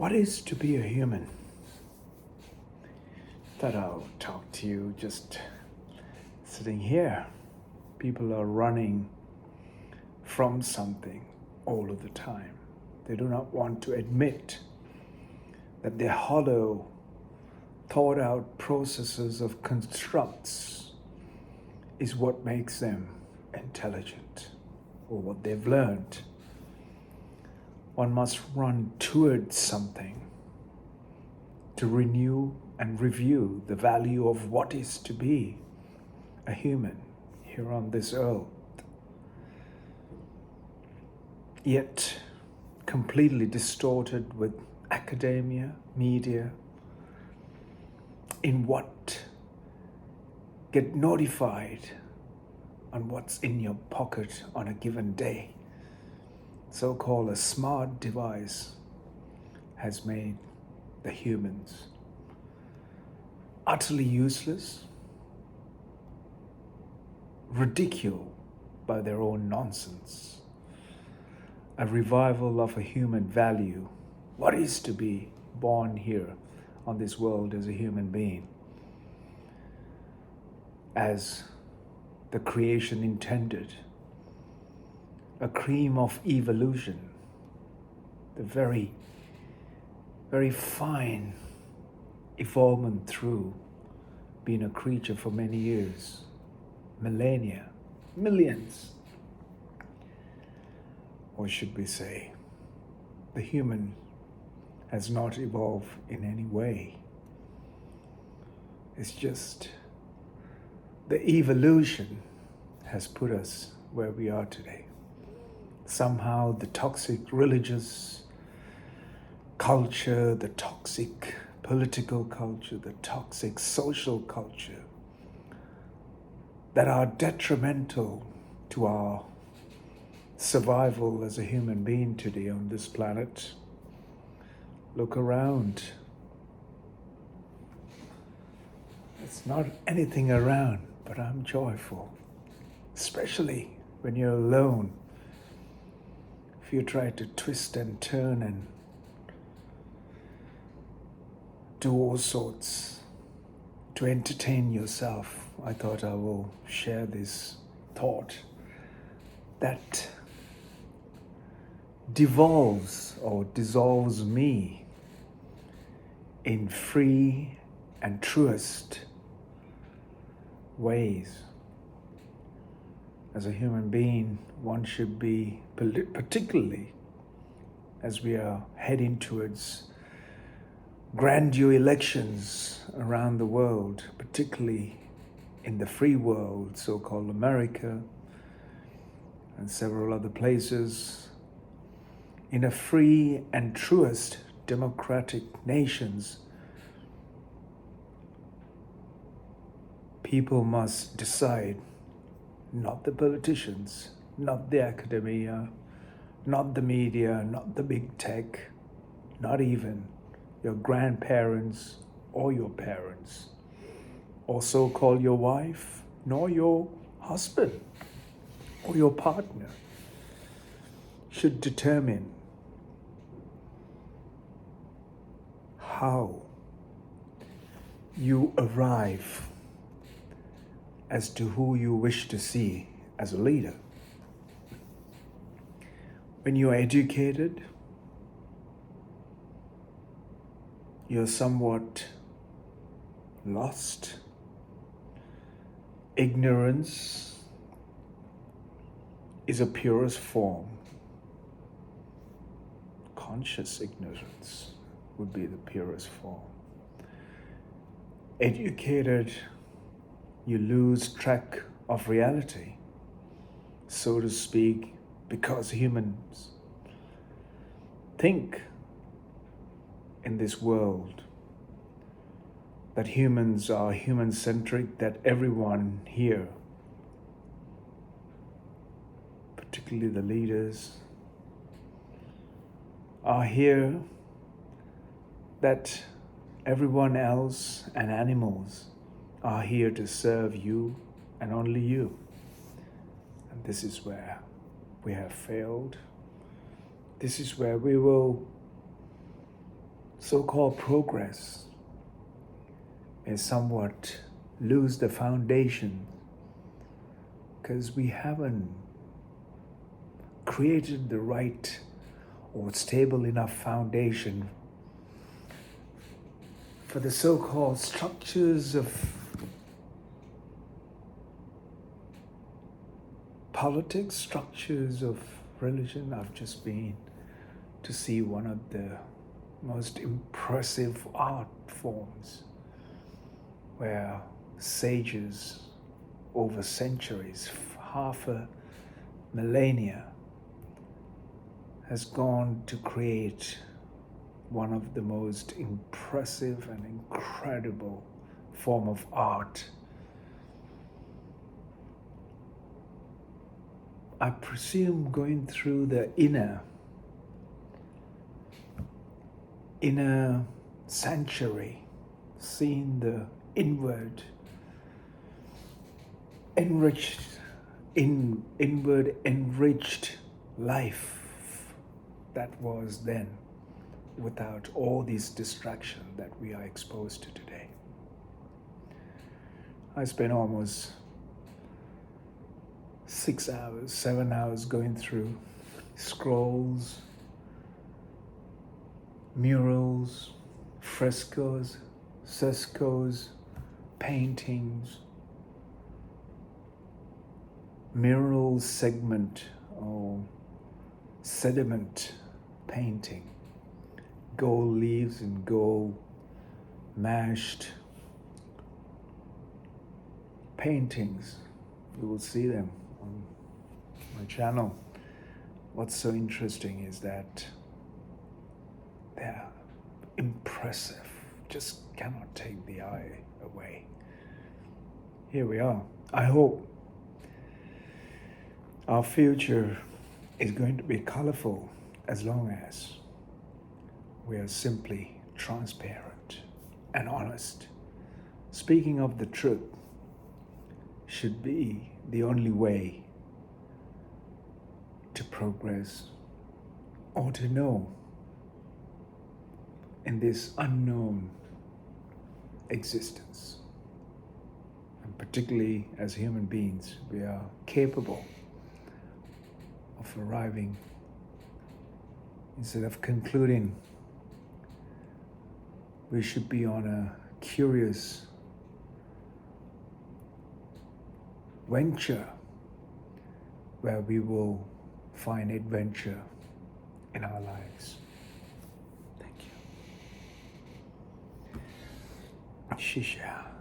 What is to be a human? Thought I'll talk to you just sitting here. People are running from something all of the time. They do not want to admit that their hollow, thought out processes of constructs is what makes them intelligent, or what they've learned. One must run towards something to renew and review the value of what is to be a human here on this earth. Yet completely distorted with academia, media, in what get notified on what's in your pocket on a given day. So-called a smart device has made the humans utterly useless, ridiculed by their own nonsense. A revival of a human value. What is to be born here on this world as a human being? As the creation intended. A cream of evolution. The very, very fine evolvement through being a creature for many years, millennia, millions. Or should we say, the human has not evolved in any way. It's just the evolution has put us where we are today. Somehow the toxic religious culture, the toxic political culture, the toxic social culture that are detrimental to our survival as a human being today on this planet. Look around. It's not anything around, but I'm joyful, especially when you're alone. If you try to twist and turn and do all sorts to entertain yourself, I thought I will share this thought that devolves or dissolves me in free and truest ways. As a human being, one should be, particularly as we are heading towards grandeur elections around the world, particularly in the free world, so-called America, and several other places, in a free and truest democratic nations, people must decide, not the politicians, not the academia, not the media, not the big tech, not even your grandparents or your parents, or so-called your wife, nor your husband or your partner, should determine how you arrive as to who you wish to see as a leader. When you are educated, you're somewhat lost. Ignorance is a purest form. Conscious ignorance would be the purest form. Educated, you lose track of reality, so to speak, because humans think in this world that humans are human-centric, that everyone here, particularly the leaders, are here, that everyone else and animals are here to serve you and only you. And this is where we have failed. This is where we will so-called progress may somewhat lose the foundation because we haven't created the right or stable enough foundation for the so-called structures of politics, structures of religion. I've just been to see one of the most impressive art forms where sages over centuries, half a millennia, has gone to create one of the most impressive and incredible form of art. I presume going through the inner sanctuary, seeing the inward enriched life that was then, without all these distractions that we are exposed to today. I spent almost 6 hours, 7 hours going through scrolls, murals, frescoes, paintings, mural segment or sediment painting, gold leaves and gold mashed paintings. You will see them on my channel. What's so interesting is that they're impressive, just cannot take the eye away. Here we are. I hope our future is going to be colorful as long as we are simply transparent and honest. Speaking of the truth should be the only way to progress or to know in this unknown existence. And particularly as human beings, we are capable of arriving, instead of concluding, we should be on a curious venture where we will find adventure in our lives. Thank you. Shisha.